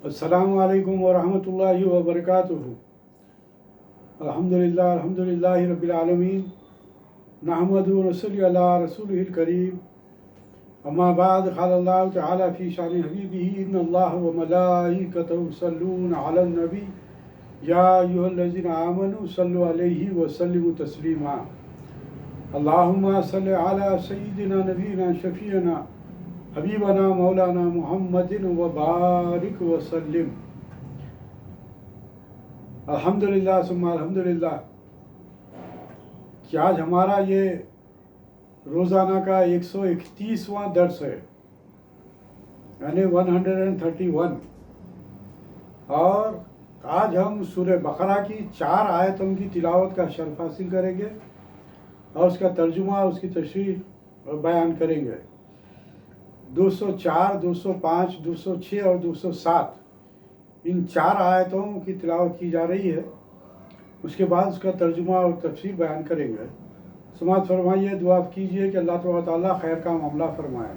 السلام علیکم ورحمۃ اللہ وبرکاتہ۔ الحمدللہ رب العالمین، نحمدہ ونصلی علی رسولہ الکریم، اما بعد، قال اللہ تعالی فی شان حبیبہ ان اللہ وملائکتہ یصلون علی النبی یا ایھا الذین آمنوا صلوا علیہ وسلموا تسلیما۔ اللہم صل علی سیدنا نبینا شفیعنا حبیبنا مولانا محمد وبارک وسلم۔ الحمدللہ ثم الحمدللہ کہ آج ہمارا یہ روزانہ کا 131واں درس ہے، یعنی 131، اور آج ہم سورہ بقرہ کی 4 آیتوں کی تلاوت کا شرف حاصل کریں گے اور اس کا ترجمہ، اس کی تشریح بیان کریں گے۔ 204، 205، 206 اور 207 ان 4 آیتوں کی تلاوت کی جا رہی ہے، اس کے بعد اس کا ترجمہ اور تفسیر بیان کریں گے۔ سماعت فرمائیے، دعا کیجیے کہ اللہ تبارک و تعالیٰ خیر کا معاملہ فرمائے۔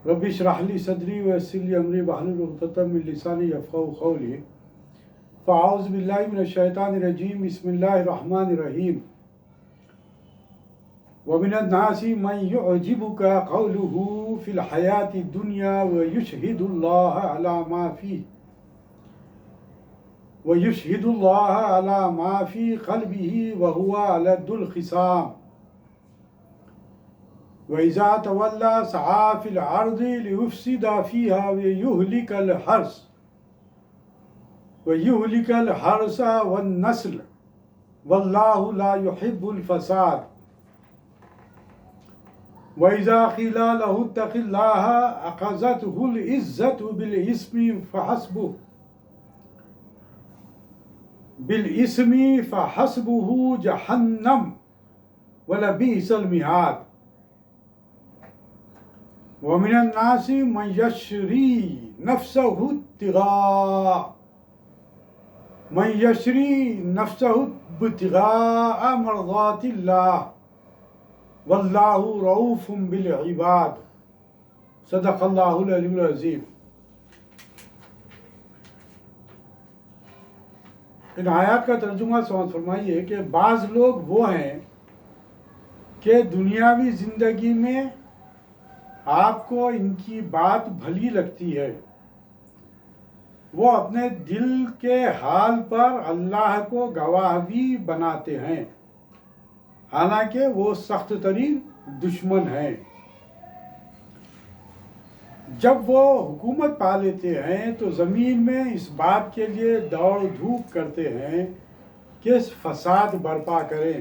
رب اشرح لی صدری ویسر لی امری واحلل عقدۃ من لسانی یفقہوا قولی۔ فاعوذ باللہ من الشیطان الرجیم، بسم اللہ الرحمن الرحیم۔ وَمِنَ النَّاسِ مَن يُعْجِبُكَ قَوْلُهُ فِي الْحَيَاةِ الدُّنْيَا وَيُشْهِدُ اللَّهَ عَلَى مَا فِي قَلْبِهِ وَهُوَ أَلَدُّ الْخِصَامِ وَإِذَا تَوَلَّى سَعَىٰ فِي الْأَرْضِ لِيُفْسِدَ فِيهَا وَيُهْلِكَ الْحَرْثَ وَالنَّسْلَ وَاللَّهُ لَا يُحِبُّ الْفَسَادَ وَإِذَا قِيلَ لَهُ اتَّقِ اللَّهَ أَخَذَتْهُ الْعِزَّةُ بِالْإِثْمِ فَحَسْبُهُ جَهَنَّمُ وَلَبِئْسَ الْمِهَادُ۔ وَمِنَ النَّاسِ مَن يَشْرِي نَفْسَهُ ابْتِغَاءَ مَرْضَاتِ اللَّهِ واللہ رؤوف بالعباد۔ صدق اللہ العلی العظیم۔ ان آیات کا ترجمہ سمجھ فرمائیے کہ بعض لوگ وہ ہیں کہ دنیاوی زندگی میں آپ کو ان کی بات بھلی لگتی ہے، وہ اپنے دل کے حال پر اللہ کو گواہ بھی بناتے ہیں، حالانکہ وہ سخت ترین دشمن ہیں۔ جب وہ حکومت پا لیتے ہیں تو زمین میں اس بات کے لیے دوڑ دھوپ کرتے ہیں کہ فساد برپا کریں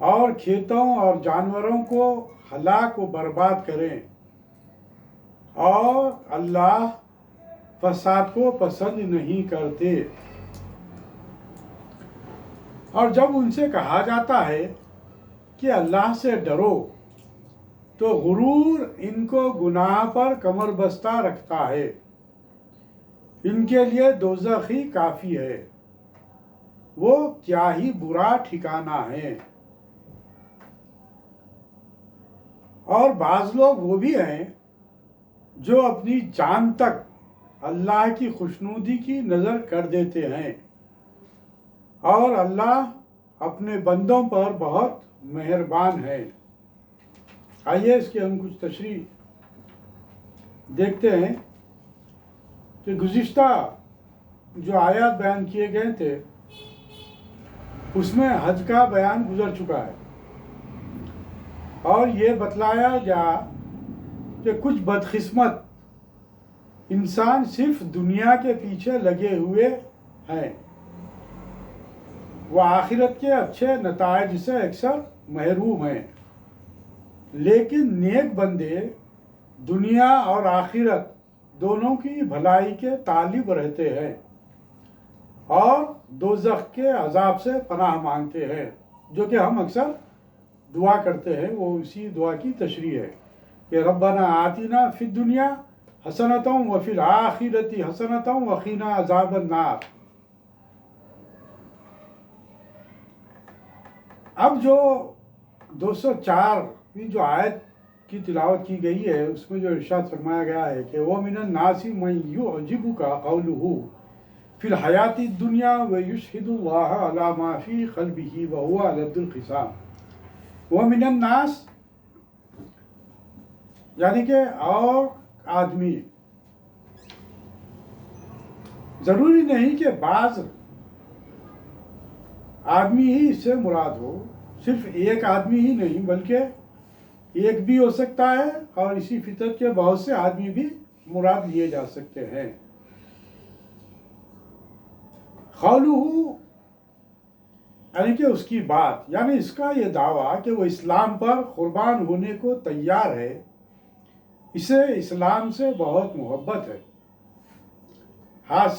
اور کھیتوں اور جانوروں کو ہلاک و برباد کریں، اور اللہ فساد کو پسند نہیں کرتے۔ اور جب ان سے کہا جاتا ہے کہ اللہ سے ڈرو تو غرور ان کو گناہ پر کمر بستہ رکھتا ہے، ان کے لیے دوزخ ہی کافی ہے، وہ کیا ہی برا ٹھکانہ ہے۔ اور بعض لوگ وہ بھی ہیں جو اپنی جان تک اللہ کی خوشنودی کی نظر کر دیتے ہیں، اور اللہ اپنے بندوں پر بہت مہربان ہے۔ آئیے اس کی ہم کچھ تشریح دیکھتے ہیں کہ گزشتہ جو آیات بیان کیے گئے تھے اس میں حج کا بیان گزر چکا ہے، اور یہ بتلایا گیا کہ کچھ بدقسمت انسان صرف دنیا کے پیچھے لگے ہوئے ہیں، وہ آخرت کے اچھے نتائج سے اکثر محروم ہیں، لیکن نیک بندے دنیا اور آخرت دونوں کی بھلائی کے طالب رہتے ہیں اور دوزخ کے عذاب سے پناہ مانگتے ہیں، جو کہ ہم اکثر دعا کرتے ہیں۔ وہ اسی دعا کی تشریح ہے کہ ربنا آتنا فی الدنیا حسنۃ وفی الآخرۃ حسنۃ وقنا عذاب النار۔ اب جو 204 جو آیت کی تلاوت کی گئی ہے اس میں جو ارشاد فرمایا گیا ہے کہ وَمِنَ النَّاسِ مَن يُعْجِبُكَ قَوْلُهُ فِي الْحَيَاةِ الدُّنْيَا وَيُشْهِدُ اللَّهَ عَلَى مَا فِي قَلْبِهِ وَهُوَ أَلَدُّ الْخِصَامِ وَمِنَ النَّاسِ یعنی کہ اور آدمی، ضروری نہیں کہ بعض آدمی ہی اس سے مراد ہو، صرف ایک آدمی ہی نہیں بلکہ ایک بھی ہو سکتا ہے، اور اسی فطرت کے بہت سے آدمی بھی مراد لیے جا سکتے ہیں۔ قولہ یعنی کہ اس کی بات، یعنی اس کا یہ دعویٰ کہ وہ اسلام پر قربان ہونے کو تیار ہے، اسے اسلام سے بہت محبت ہے۔ خاص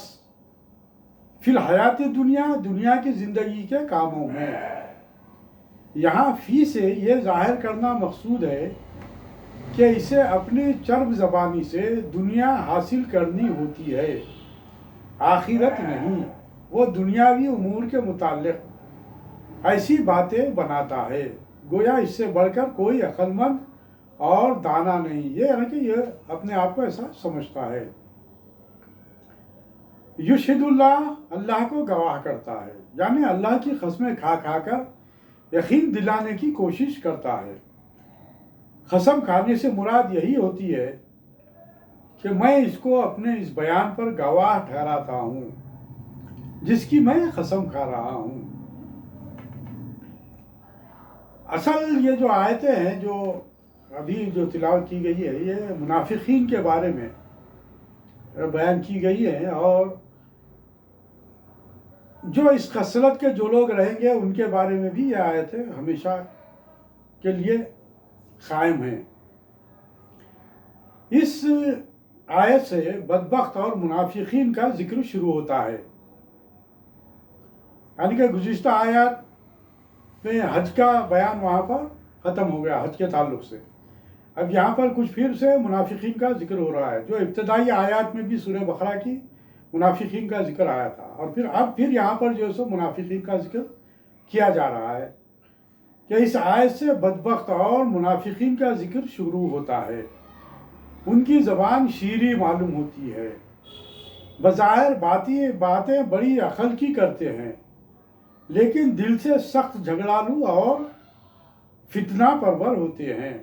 فی الحیات دنیا، دنیا کی زندگی کے کاموں میں۔ یہاں فی سے یہ ظاہر کرنا مقصود ہے کہ اسے اپنی چرب زبانی سے دنیا حاصل کرنی ہوتی ہے، آخرت نہیں۔ وہ دنیاوی امور کے متعلق ایسی باتیں بناتا ہے گویا اس سے بڑھ کر کوئی عقل مند اور دانا نہیں، یہ یعنی کہ یہ اپنے آپ کو ایسا سمجھتا ہے۔ یشہد اللہ، اللہ کو گواہ کرتا ہے، یعنی اللہ کی قسمیں کھا کھا کر یقین دلانے کی کوشش کرتا ہے۔ قسم کھانے سے مراد یہی ہوتی ہے کہ میں اس کو اپنے اس بیان پر گواہ ٹھہراتا ہوں جس کی میں قسم کھا رہا ہوں۔ اصل یہ جو آیتیں ہیں جو ابھی جو تلاوت کی گئی ہے، یہ منافقین کے بارے میں بیان کی گئی ہے، اور جو اس خصلت کے جو لوگ رہیں گے ان کے بارے میں بھی یہ آیتیں ہمیشہ کے لیے قائم ہیں۔ اس آیت سے بدبخت اور منافقین کا ذکر شروع ہوتا ہے، یعنی کہ گزشتہ آیات میں حج کا بیان وہاں پر ختم ہو گیا حج کے تعلق سے، اب یہاں پر کچھ پھر سے منافقین کا ذکر ہو رہا ہے۔ جو ابتدائی آیات میں بھی سورہ بقرہ کی منافقین کا ذکر آیا تھا، اور پھر یہاں پر جو ہے سو منافقین کا ذکر کیا جا رہا ہے کہ اس آیت سے بدبخت اور منافقین کا ذکر شروع ہوتا ہے۔ ان کی زبان شیریں معلوم ہوتی ہے، بظاہر باتیں بڑی عقل کی کرتے ہیں، لیکن دل سے سخت جھگڑالو اور فتنہ پرور ہوتے ہیں۔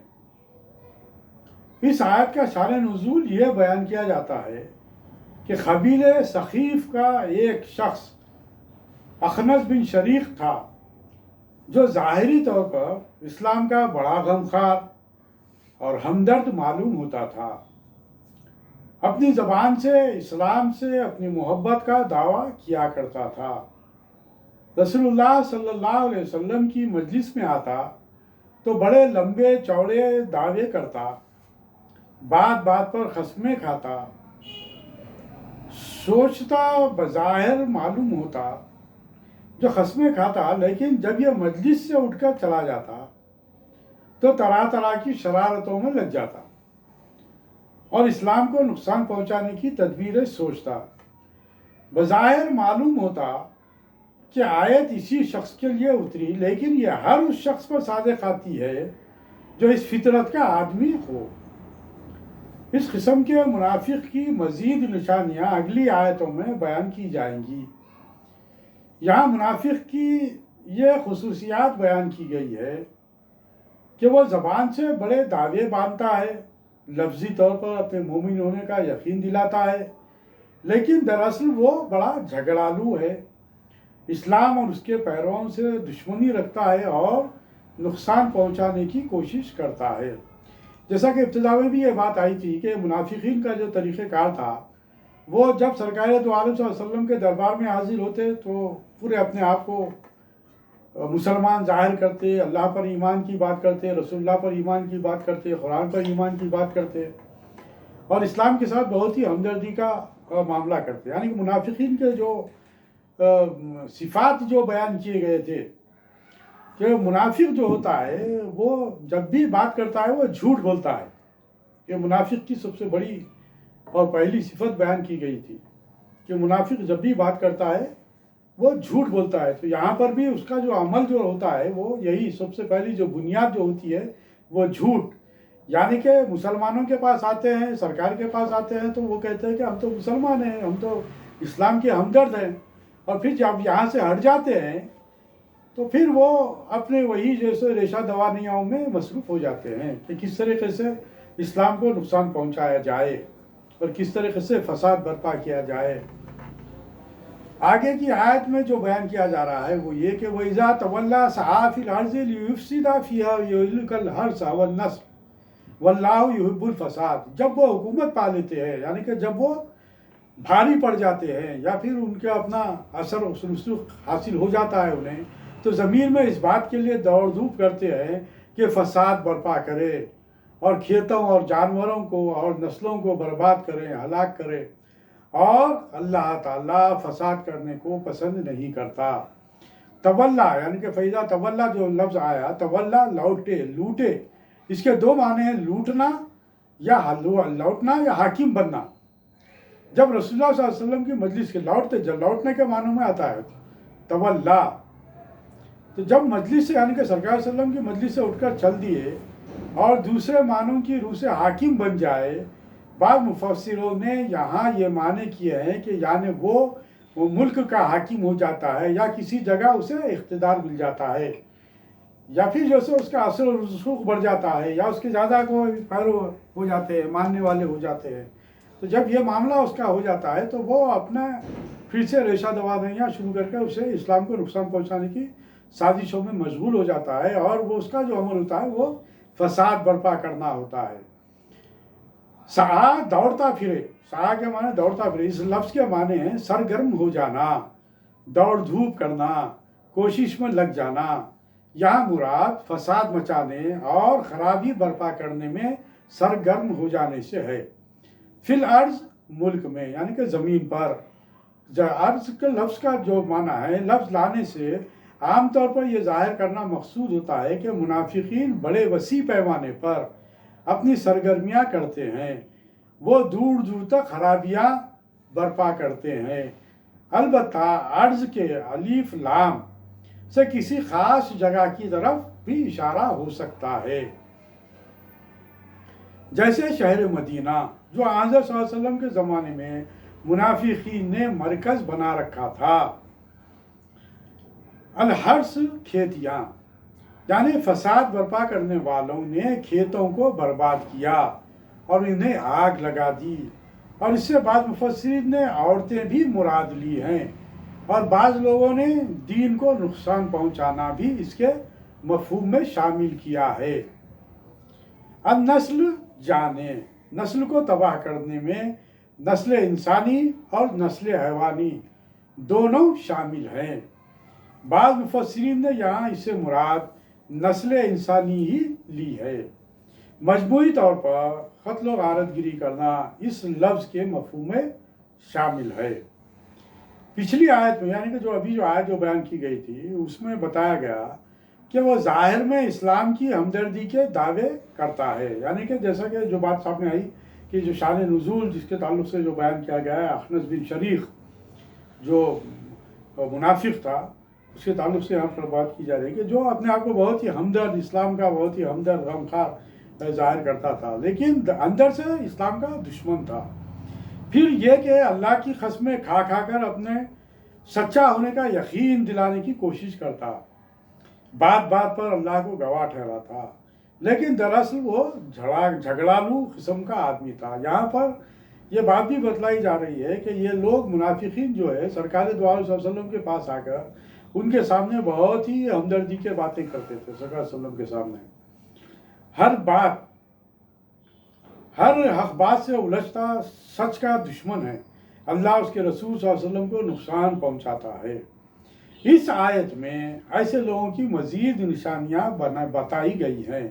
اس آیت کا شان نزول یہ بیان کیا جاتا ہے کہ قبیلہ ثقیف کا ایک شخص اخنس بن شریق تھا، جو ظاہری طور پر اسلام کا بڑا غمخوار اور ہمدرد معلوم ہوتا تھا۔ اپنی زبان سے اسلام سے اپنی محبت کا دعویٰ کیا کرتا تھا۔ رسول اللہ صلی اللہ علیہ وسلم کی مجلس میں آتا تو بڑے لمبے چوڑے دعوے کرتا، بات بات پر قسمیں کھاتا، سوچتا بظاہر معلوم ہوتا جو قسمیں کھاتا، لیکن جب یہ مجلس سے اٹھ کر چلا جاتا تو طرح طرح کی شرارتوں میں لگ جاتا اور اسلام کو نقصان پہنچانے کی تدبیریں سوچتا۔ بظاہر معلوم ہوتا کہ آیت اسی شخص کے لیے اتری، لیکن یہ ہر اس شخص پر صادق آتی ہے جو اس فطرت کا آدمی ہو۔ اس قسم کے منافق کی مزید نشانیاں اگلی آیتوں میں بیان کی جائیں گی۔ یہاں منافق کی یہ خصوصیات بیان کی گئی ہے کہ وہ زبان سے بڑے دعوے باندھتا ہے، لفظی طور پر اپنے مومن ہونے کا یقین دلاتا ہے، لیکن دراصل وہ بڑا جھگڑالو ہے، اسلام اور اس کے پیرووں سے دشمنی رکھتا ہے اور نقصان پہنچانے کی کوشش کرتا ہے۔ جیسا کہ ابتدا میں بھی یہ بات آئی تھی کہ منافقین کا جو طریقہ کار تھا، وہ جب سرکار دو عالم صلی اللہ علیہ وسلم کے دربار میں حاضر ہوتے تو پورے اپنے آپ کو مسلمان ظاہر کرتے، اللہ پر ایمان کی بات کرتے، رسول اللہ پر ایمان کی بات کرتے، قرآن پر ایمان کی بات کرتے، اور اسلام کے ساتھ بہت ہی ہمدردی کا معاملہ کرتے۔ یعنی کہ منافقین کے جو صفات جو بیان کیے گئے تھے کہ منافق جو ہوتا ہے وہ جب بھی بات کرتا ہے وہ جھوٹ بولتا ہے، یہ منافق کی سب سے بڑی اور پہلی صفت بیان کی گئی تھی کہ منافق جب بھی بات کرتا ہے وہ جھوٹ بولتا ہے۔ تو یہاں پر بھی اس کا جو عمل جو ہوتا ہے وہ یہی سب سے پہلی جو بنیاد جو ہوتی ہے وہ جھوٹ، یعنی کہ مسلمانوں کے پاس آتے ہیں، سرکار کے پاس آتے ہیں تو وہ کہتے ہیں کہ ہم تو مسلمان ہیں، ہم تو اسلام کے ہمدرد ہیں، اور پھر جب یہاں سے ہٹ جاتے ہیں تو پھر وہ اپنے وہی جیسے ریشہ دوانیوں میں مصروف ہو جاتے ہیں کہ کس طریقے سے اسلام کو نقصان پہنچایا جائے اور کس طریقے سے فساد برپا کیا جائے۔ آگے کی آیت میں جو بیان کیا جا رہا ہے وہ یہ کہ وَإِذَا تَوَلَّىٰ سَعَىٰ فِي الْأَرْضِ لِيُفْسِدَ فِيهَا وَيُهْلِكَ الْحَرْثَ وَالنَّسْلَ وَاللَّهُ يُحِبُّ الْفَسَادَ، جب وہ حکومت پا لیتے ہیں، یعنی کہ جب وہ بھاری پڑ جاتے ہیں یا پھر ان کے اپنا اثر و رسوخ حاصل ہو جاتا ہے انہیں، تو زمین میں اس بات کے لیے دوڑ دھوپ کرتے ہیں کہ فساد برپا کرے اور کھیتوں اور جانوروں کو اور نسلوں کو برباد کریں، ہلاک کرے، اور اللہ تعالیٰ فساد کرنے کو پسند نہیں کرتا۔ تولا یعنی کہ فیضا تولا جو لفظ آیا، تولا لوٹے، لوٹے، اس کے دو معنی ہیں، لوٹنا یا لوٹنا یا حاکم بننا۔ جب رسول اللہ صلی اللہ علیہ وسلم کی مجلس کے لوٹنے کے معنوں میں آتا ہے تولا، تو جب مجلس سے یعنی کہ سرکار صلی اللہ علیہ وسلم کی مجلس سے اٹھ کر چل دیے اور دوسرے معنوں کی روح سے حاکم بن جائے، بعض مفسروں نے یہاں یہ معنی کیے ہیں کہ یعنی وہ ملک کا حاکم ہو جاتا ہے یا کسی جگہ اسے اقتدار مل جاتا ہے یا پھر جیسے اس کا اثر و رسوخ بڑھ جاتا ہے یا اس کے زیادہ کو پیرو ہو جاتے ہیں، ماننے والے ہو جاتے ہیں۔ تو جب یہ معاملہ اس کا ہو جاتا ہے تو وہ اپنا پھر سے ریشہ دوانیاں شروع کر کے اسے اسلام کو نقصان پہنچانے کی سازشوں میں مشغول ہو جاتا ہے، اور وہ اس کا جو عمل ہوتا ہے وہ فساد برپا کرنا ہوتا ہے۔ سعا دوڑتا پھرے، سعا کے معنی دوڑتا پھرے، اس لفظ کے معنی ہیں سرگرم ہو جانا، دوڑ دھوپ کرنا، کوشش میں لگ جانا۔ یہاں مراد فساد مچانے اور خرابی برپا کرنے میں سرگرم ہو جانے سے ہے۔ فی الارض ملک میں یعنی کہ زمین پر۔ ارض کے لفظ کا جو معنی ہے، لفظ لانے سے عام طور پر یہ ظاہر کرنا مقصود ہوتا ہے کہ منافقین بڑے وسیع پیمانے پر اپنی سرگرمیاں کرتے ہیں، وہ دور دور تک خرابیاں برپا کرتے ہیں۔ البتہ ارض کے الف لام سے کسی خاص جگہ کی طرف بھی اشارہ ہو سکتا ہے، جیسے شہر مدینہ جو آنظر صلی اللہ علیہ وسلم کے زمانے میں منافقین نے مرکز بنا رکھا تھا۔ الحرث کھیتیاں، یعنی فساد برپا کرنے والوں نے کھیتوں کو برباد کیا اور انہیں آگ لگا دی، اور اس سے بعض مفسرین نے عورتیں بھی مراد لی ہیں، اور بعض لوگوں نے دین کو نقصان پہنچانا بھی اس کے مفہوم میں شامل کیا ہے۔ النسل جانے، نسل کو تباہ کرنے میں نسل انسانی اور نسل حیوانی دونوں شامل ہیں۔ بعض مفسرین نے یہاں اس سے مراد نسل انسانی ہی لی ہے۔ مجموعی طور پر قتل و غارت گری کرنا اس لفظ کے مفہوم میں شامل ہے۔ پچھلی آیت میں یعنی کہ جو آیت جو بیان کی گئی تھی اس میں بتایا گیا کہ وہ ظاہر میں اسلام کی ہمدردی کے دعوے کرتا ہے، یعنی کہ جیسا کہ جو بات سامنے آئی کہ جو شان نزول جس کے تعلق سے جو بیان کیا گیا ہے، اخنس بن شریق جو منافق تھا اس کے تعلق سے یہاں پر بات کی جا رہی ہے کہ جو اپنے آپ کو بہت ہی ہمدرد، اسلام کا بہت ہی ہمدرد غمخوار ظاہر کرتا تھا، لیکن اندر سے اسلام کا دشمن تھا۔ پھر یہ کہ اللہ کی قسمیں کھا کھا کر اپنے سچا ہونے کا یقین دلانے کی کوشش کرتا، بات بات پر اللہ کو گواہ ٹھہراتا، لیکن دراصل وہ جھگڑالو قسم کا آدمی تھا۔ یہاں پر یہ بات بھی بتلائی جا رہی ہے کہ یہ لوگ منافقین جو ہے سرکار دو عالم صلی اللہ علیہ وسلم کے پاس آ کر ان کے سامنے بہت ہی ہمدردی کے باتیں کرتے تھے، سرکار صلی اللہ علیہ وسلم کے سامنے ہر حق بات سے الجھتا سچ کا دشمن ہے، اللہ اس کے رسول صلی اللہ علیہ وسلم کو نقصان پہنچاتا ہے۔ اس آیت میں ایسے لوگوں کی مزید نشانیاں بتائی گئی ہیں،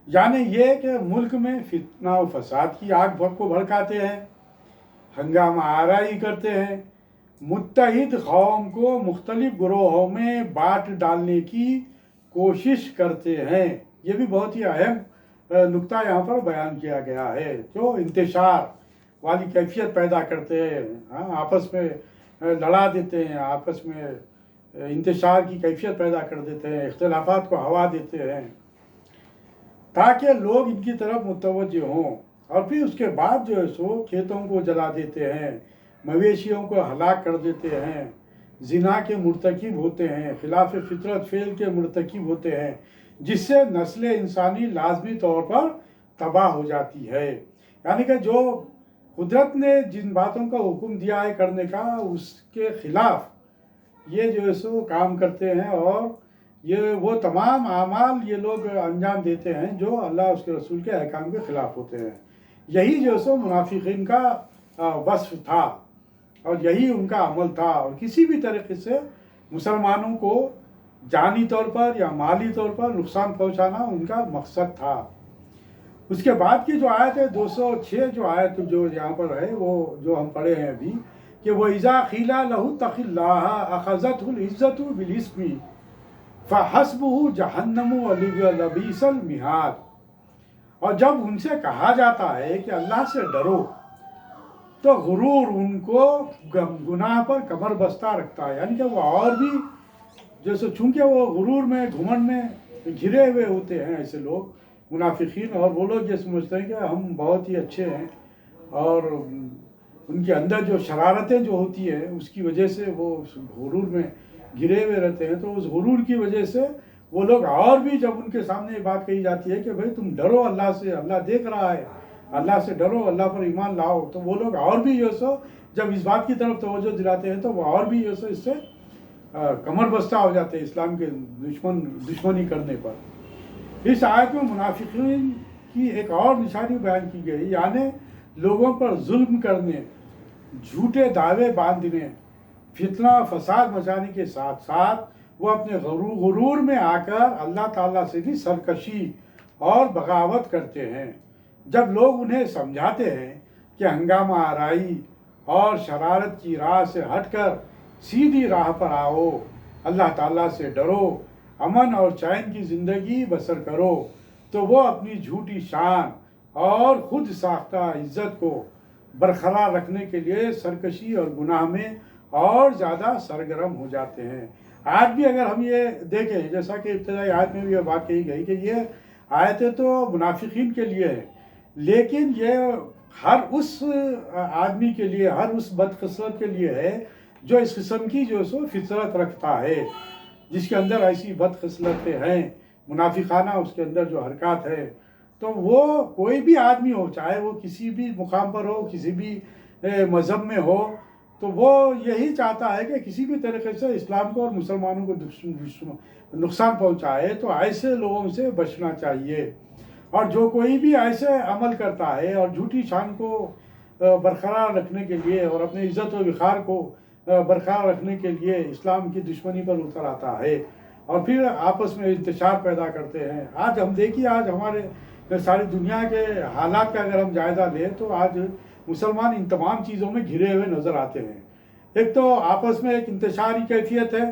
یعنی یہ کہ ملک میں فتنہ و فساد کی آگ کو بھڑکاتے ہیں، ہنگامہ آرائی کرتے ہیں، متحد قوم کو مختلف گروہوں میں بانٹ ڈالنے کی کوشش کرتے ہیں۔ یہ بھی بہت ہی اہم نقطہ یہاں پر بیان کیا گیا ہے، جو انتشار والی کیفیت پیدا کرتے ہیں، آپس میں لڑا دیتے ہیں، آپس میں انتشار کی کیفیت پیدا کر دیتے ہیں، اختلافات کو ہوا دیتے ہیں، تاکہ لوگ ان کی طرف متوجہ ہوں، اور پھر اس کے بعد جو ہے سو کھیتوں کو جلا دیتے ہیں، مویشیوں کو ہلاک کر دیتے ہیں، زنا کے مرتکب ہوتے ہیں، خلاف فطرت فعل کے مرتکب ہوتے ہیں، جس سے نسل انسانی لازمی طور پر تباہ ہو جاتی ہے۔ یعنی کہ جو قدرت نے جن باتوں کا حکم دیا ہے کرنے کا، اس کے خلاف یہ جو ہے سو کام کرتے ہیں، اور یہ وہ تمام اعمال یہ لوگ انجام دیتے ہیں جو اللہ اس کے رسول کے احکام کے خلاف ہوتے ہیں۔ یہی جو ہے سو منافقین کا وصف تھا، اور یہی ان کا عمل تھا، اور کسی بھی طریقے سے مسلمانوں کو جانی طور پر یا مالی طور پر نقصان پہنچانا ان کا مقصد تھا۔ اس کے بعد کی جو آیت ہے 206 جو آیت جو یہاں پر ہے، وہ جو ہم پڑھے ہیں ابھی، کہ وَإِذَا قِيلَ لَهُ اتَّقِ اللَّهَ أَخَذَتْهُ الْعِزَّةُ بِالْإِثْمِ فَحَسْبُهُ جَهَنَّمُ وَلَبِئْسَ الْمِہَادُ۔ اور جب ان سے کہا جاتا ہے کہ اللہ سے ڈرو، تو غرور ان کو گناہ پر کمر بستہ رکھتا ہے، یعنی کہ وہ اور بھی جیسے چونکہ وہ غرور میں گھمنڈ میں گھرے ہوئے ہوتے ہیں ایسے لوگ منافقین، اور وہ لوگ یہ سمجھتے ہیں کہ ہم بہت ہی اچھے ہیں، اور ان کے اندر جو شرارتیں جو ہوتی ہیں اس کی وجہ سے وہ غرور میں گھرے ہوئے رہتے ہیں۔ تو اس غرور کی وجہ سے وہ لوگ اور بھی جب ان کے سامنے یہ بات کہی جاتی ہے کہ بھائی تم ڈرو اللہ سے، اللہ دیکھ رہا ہے، اللہ سے ڈرو، اللہ پر ایمان لاؤ، تو وہ لوگ اور بھی جو سو جب اس بات کی طرف توجہ دلاتے ہیں تو وہ اور بھی جو سو اس سے کمر بستہ ہو جاتے ہیں اسلام کے دشمنی کرنے پر۔ اس آیت میں منافقین کی ایک اور نشانی بیان کی گئی، یعنی لوگوں پر ظلم کرنے، جھوٹے دعوے باندھنے، فتنہ فساد مچانے کے ساتھ ساتھ وہ اپنے غرور میں آ کر اللہ تعالیٰ سے بھی سرکشی اور بغاوت کرتے ہیں۔ جب لوگ انہیں سمجھاتے ہیں کہ ہنگامہ آرائی اور شرارت کی راہ سے ہٹ کر سیدھی راہ پر آؤ، اللہ تعالیٰ سے ڈرو، امن اور چین کی زندگی بسر کرو، تو وہ اپنی جھوٹی شان اور خود ساختہ عزت کو برقرار رکھنے کے لیے سرکشی اور گناہ میں اور زیادہ سرگرم ہو جاتے ہیں۔ آج بھی اگر ہم یہ دیکھیں، جیسا کہ ابتدائی آیت میں بھی یہ بات کہی گئی کہ یہ آیتیں تو منافقین کے لیے ہیں، لیکن یہ ہر اس آدمی کے لیے، ہر اس بدقسمت کے لیے ہے جو اس قسم کی جو سو فطرت رکھتا ہے، جس کے اندر ایسی بدقسمتیں ہیں، منافقانہ اس کے اندر جو حرکات ہے۔ تو وہ کوئی بھی آدمی ہو، چاہے وہ کسی بھی مقام پر ہو، کسی بھی مذہب میں ہو، تو وہ یہی چاہتا ہے کہ کسی بھی طریقے سے اسلام کو اور مسلمانوں کو نقصان پہنچائے، تو ایسے لوگوں سے بچنا چاہیے۔ اور جو کوئی بھی ایسے عمل کرتا ہے اور جھوٹی شان کو برقرار رکھنے کے لیے اور اپنے عزت و وقار کو برقرار رکھنے کے لیے اسلام کی دشمنی پر اتر آتا ہے اور پھر آپس میں انتشار پیدا کرتے ہیں۔ آج ہم دیکھیے، آج ہمارے ساری دنیا کے حالات کا اگر ہم جائزہ لیں تو آج مسلمان ان تمام چیزوں میں گھرے ہوئے نظر آتے ہیں۔ ایک تو آپس میں ایک انتشاری کیفیت ہے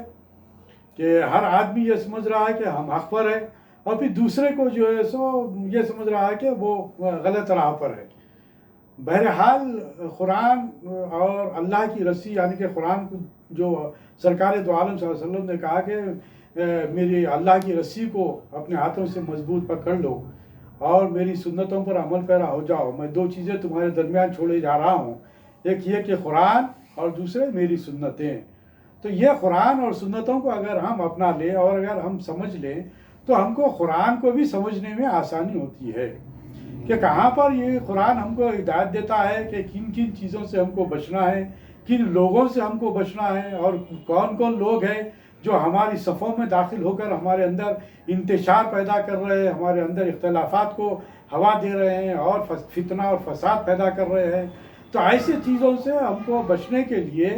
کہ ہر آدمی یہ سمجھ رہا ہے کہ ہم حق پر ہے، اور پھر دوسرے کو جو ہے سو یہ سمجھ رہا ہے کہ وہ غلط راہ پر ہے۔ بہرحال قرآن اور اللہ کی رسی، یعنی کہ قرآن کو جو سرکار دو عالم صلی اللہ علیہ وسلم نے کہا کہ میری اللہ کی رسی کو اپنے ہاتھوں سے مضبوط پکڑ لو اور میری سنتوں پر عمل پیرا ہو جاؤ، میں دو چیزیں تمہارے درمیان چھوڑے جا رہا ہوں، ایک یہ کہ قرآن اور دوسرے میری سنتیں۔ تو یہ قرآن اور سنتوں کو اگر ہم اپنا لیں اور اگر ہم سمجھ لیں تو ہم کو قرآن کو بھی سمجھنے میں آسانی ہوتی ہے کہ کہاں پر یہ قرآن ہم کو ہدایت دیتا ہے کہ کن کن چیزوں سے ہم کو بچنا ہے، کن لوگوں سے ہم کو بچنا ہے، اور کون کون لوگ ہیں جو ہماری صفوں میں داخل ہو کر ہمارے اندر انتشار پیدا کر رہے ہیں، ہمارے اندر اختلافات کو ہوا دے رہے ہیں اور فتنہ اور فساد پیدا کر رہے ہیں۔ تو ایسی چیزوں سے ہم کو بچنے کے لیے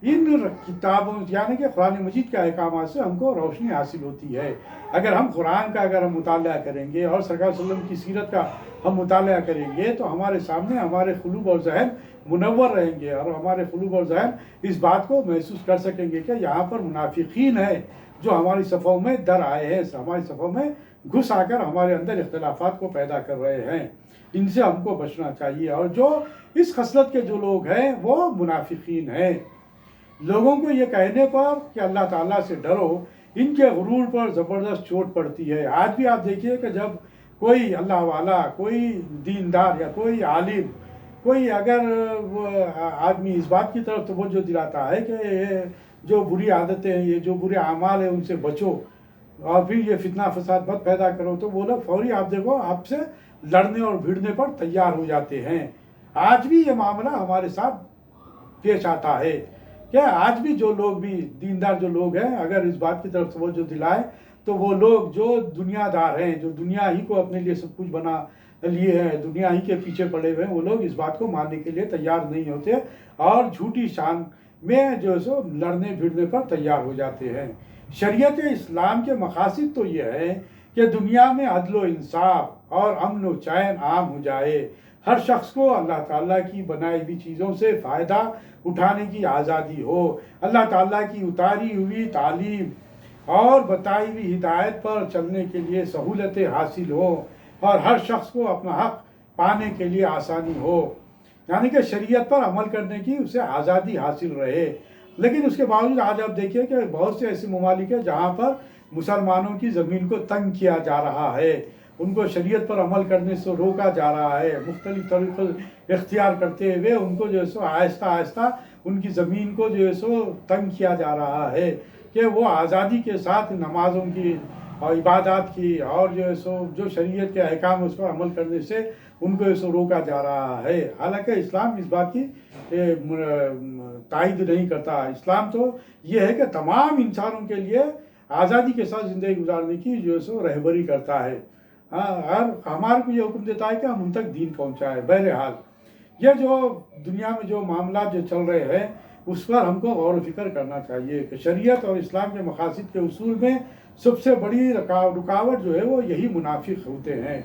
ان کتابوں یعنی کہ قرآن مجید کے احکامات سے ہم کو روشنی حاصل ہوتی ہے۔ اگر ہم قرآن کا اگر ہم مطالعہ کریں گے اور سرکار صلی اللہ علیہ وسلم کی سیرت کا ہم مطالعہ کریں گے تو ہمارے سامنے ہمارے قلوب اور ذہن منور رہیں گے، اور ہمارے قلوب اور ذہن اس بات کو محسوس کر سکیں گے کہ یہاں پر منافقین ہیں جو ہماری صفوں میں در آئے ہیں، ہماری صفوں میں گھس آ کر ہمارے اندر اختلافات کو پیدا کر رہے ہیں۔ ان سے ہم کو بچنا چاہیے، اور جو اس خصلت کے جو لوگ ہیں وہ منافقین ہیں۔ لوگوں کو یہ کہنے پر کہ اللہ تعالیٰ سے ڈرو، ان کے غرور پر زبردست چوٹ پڑتی ہے۔ آج بھی آپ دیکھیے کہ جب کوئی اللہ والا، کوئی دیندار یا کوئی عالم، کوئی اگر وہ آدمی اس بات کی طرف توجہ دلاتا ہے کہ یہ جو بری عادتیں ہیں، یہ جو برے اعمال ہیں ان سے بچو اور پھر یہ فتنہ فساد مت پیدا کرو، تو وہ لوگ فوری آپ دیکھو آپ سے لڑنے اور بھیڑنے پر تیار ہو جاتے ہیں۔ آج بھی یہ معاملہ ہمارے ساتھ پیش آتا ہے کہ آج بھی جو لوگ بھی دیندار جو لوگ ہیں اگر اس بات کی طرف توجہ دلائے تو وہ لوگ جو دنیا دار ہیں، جو دنیا ہی کو اپنے لیے سب کچھ بنا لیے ہیں، دنیا ہی کے پیچھے پڑے ہوئے ہیں، وہ لوگ اس بات کو ماننے کے لیے تیار نہیں ہوتے اور جھوٹی شان میں جو ہے سو لڑنے بھیڑنے پر تیار ہو جاتے ہیں۔ شریعت اسلام کے مقاصد تو یہ ہے کہ دنیا میں عدل و انصاف اور امن و چین عام ہو جائے، ہر شخص کو اللہ تعالیٰ کی بنائی ہوئی چیزوں سے فائدہ اٹھانے کی آزادی ہو، اللہ تعالیٰ کی اتاری ہوئی تعلیم اور بتائی ہوئی ہدایت پر چلنے کے لیے سہولتیں حاصل ہو اور ہر شخص کو اپنا حق پانے کے لیے آسانی ہو، یعنی کہ شریعت پر عمل کرنے کی اسے آزادی حاصل رہے۔ لیکن اس کے باوجود آج آپ دیکھیے کہ بہت سے ایسے ممالک ہیں جہاں پر مسلمانوں کی زمین کو تنگ کیا جا رہا ہے، ان کو شریعت پر عمل کرنے سے روکا جا رہا ہے، مختلف طریقے اختیار کرتے ہوئے ان کو جو ہے سو آہستہ آہستہ ان کی زمین کو جو ہے سو تنگ کیا جا رہا ہے کہ وہ آزادی کے ساتھ نمازوں کی اور عبادات کی اور جو ہے سو جو شریعت کے احکام اس پر عمل کرنے سے ان کو اسے روکا جا رہا ہے۔ حالانکہ اسلام اس بات کی تائید نہیں کرتا۔ اسلام تو یہ ہے کہ تمام انسانوں کے لیے آزادی کے ساتھ زندگی گزارنے کی جو ہے سو رہبری کرتا ہے، اور ہمارے کو یہ حکم دیتا ہے کہ ہم ان تک دین پہنچائیں۔ بہرحال یہ جو دنیا میں جو معاملات جو چل رہے ہیں اس پر ہم کو غور و فکر کرنا چاہیے کہ شریعت اور اسلام کے مقاصد کے اصول میں سب سے بڑی رکاوٹ جو ہے وہ یہی منافق ہوتے ہیں،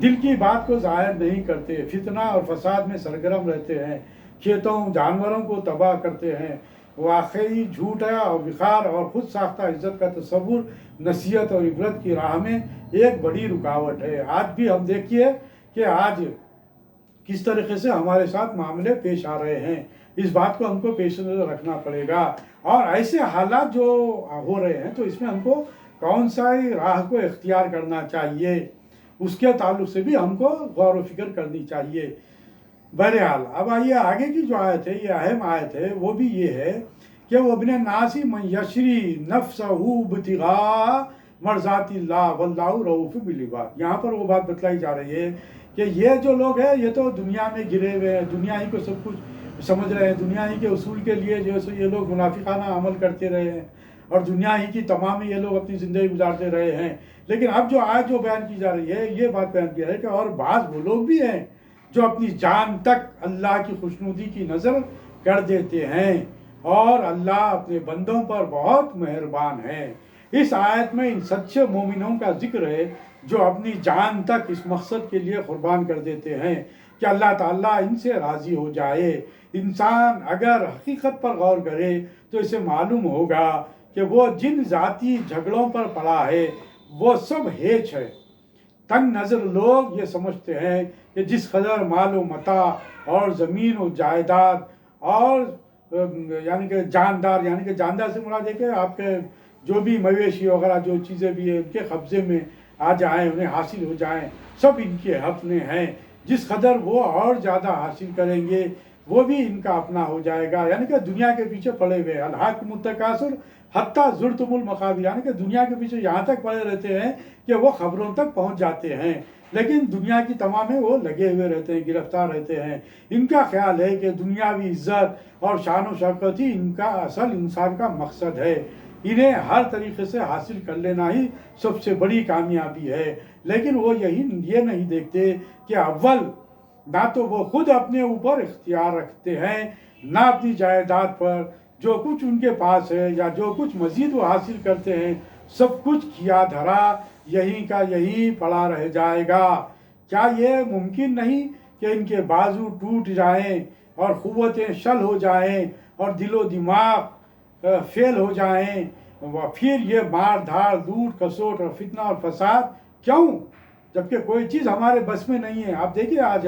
دل کی بات کو ظاہر نہیں کرتے، فتنہ اور فساد میں سرگرم رہتے ہیں، کھیتوں جانوروں کو تباہ کرتے ہیں، واقعی جھوٹا اور وقار اور خود ساختہ عزت کا تصور نصیحت اور عبرت کی راہ میں ایک بڑی رکاوٹ ہے۔ آج بھی ہم دیکھیے کہ آج کس طریقے سے ہمارے ساتھ معاملے پیش آ رہے ہیں، اس بات کو ہم کو پیش نظر رکھنا پڑے گا، اور ایسے حالات جو ہو رہے ہیں تو اس میں ہم کو کون سا راہ کو اختیار کرنا چاہیے اس کے تعلق سے بھی ہم کو غور و فکر کرنی چاہیے۔ بہرحال اب آئیے آگے کی جو آیت ہے، یہ اہم آیت ہے، وہ بھی یہ ہے کہ وَمِنَ النَّاسِ مَن يَشْرِي نَفْسَهُ ابْتِغَاءَ مَرْضَاتِ اللَّهِ وَاللَّهُ رَءُوفٌ بِالْعِبَادِ۔ یہاں پر وہ بات بتلائی جا رہی ہے کہ یہ جو لوگ ہیں یہ تو دنیا میں گرے ہوئے ہیں، دنیا ہی کو سب کچھ سمجھ رہے ہیں، دنیا ہی کے اصول کے لیے جو ہے سو یہ لوگ منافقانہ عمل کرتے رہے ہیں اور دنیا ہی کی تمام یہ لوگ اپنی زندگی گزارتے رہے ہیں۔ لیکن اب جو آیت جو بیان کی جا رہی ہے یہ بات بیان کی ہے کہ اور بعض وہ لوگ بھی ہیں جو اپنی جان تک اللہ کی خوشنودی کی نظر کر دیتے ہیں، اور اللہ اپنے بندوں پر بہت مہربان ہے۔ اس آیت میں ان سچے مومنوں کا ذکر ہے جو اپنی جان تک اس مقصد کے لیے قربان کر دیتے ہیں کہ اللہ تعالیٰ ان سے راضی ہو جائے۔ انسان اگر حقیقت پر غور کرے تو اسے معلوم ہوگا کہ وہ جن ذاتی جھگڑوں پر پڑا ہے وہ سب ہیچ ہے۔ تنگ نظر لوگ یہ سمجھتے ہیں کہ جس قدر مال و متاع اور زمین و جائیداد اور یعنی کہ جاندار، یعنی کہ جاندار سے مراد ہے کہ آپ کے جو بھی مویشی وغیرہ جو چیزیں بھی ہیں ان کے قبضے میں آ جائیں، انہیں حاصل ہو جائیں، سب ان کے حق میں ہیں، جس قدر وہ اور زیادہ حاصل کریں گے وہ بھی ان کا اپنا ہو جائے گا۔ یعنی کہ دنیا کے پیچھے پڑے ہوئے الہاکم التکاثر حتیٰ زرتم المقابر، یعنی کہ دنیا کے پیچھے یہاں تک پڑے رہتے ہیں کہ وہ خبروں تک پہنچ جاتے ہیں، لیکن دنیا کی تمام میں وہ لگے ہوئے رہتے ہیں، گرفتار رہتے ہیں۔ ان کا خیال ہے کہ دنیاوی عزت اور شان و شوکت ہی ان کا اصل انسان کا مقصد ہے، انہیں ہر طریقے سے حاصل کر لینا ہی سب سے بڑی کامیابی ہے۔ لیکن وہ یہ نہیں دیکھتے کہ اول نہ تو وہ خود اپنے اوپر اختیار رکھتے ہیں، نہ اپنی جائیداد پر، جو کچھ ان کے پاس ہے یا جو کچھ مزید وہ حاصل کرتے ہیں سب کچھ کیا دھرا یہیں کا یہی پڑا رہ جائے گا۔ کیا یہ ممکن نہیں کہ ان کے بازو ٹوٹ جائیں اور قوتیں شل ہو جائیں اور دل و دماغ فیل ہو جائیں، پھر یہ مار دھاڑ لوٹ کسوٹ اور فتنہ اور فساد کیوں، جبکہ کوئی چیز ہمارے بس میں نہیں ہے۔ آپ دیکھیے آج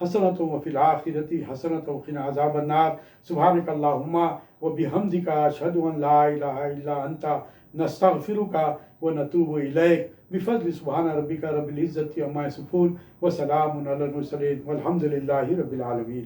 حسنۃ وفی الآخرۃ حسنۃ وقنا عذاب النار سبحانک اللہم وبحمدک اشہد ان لا الہ الا انت نستغفرک ونتوب الیک بفضل سبحان ربک رب العزۃ عما یصفون وسلام علی المرسلین والحمد للہ رب العالمین.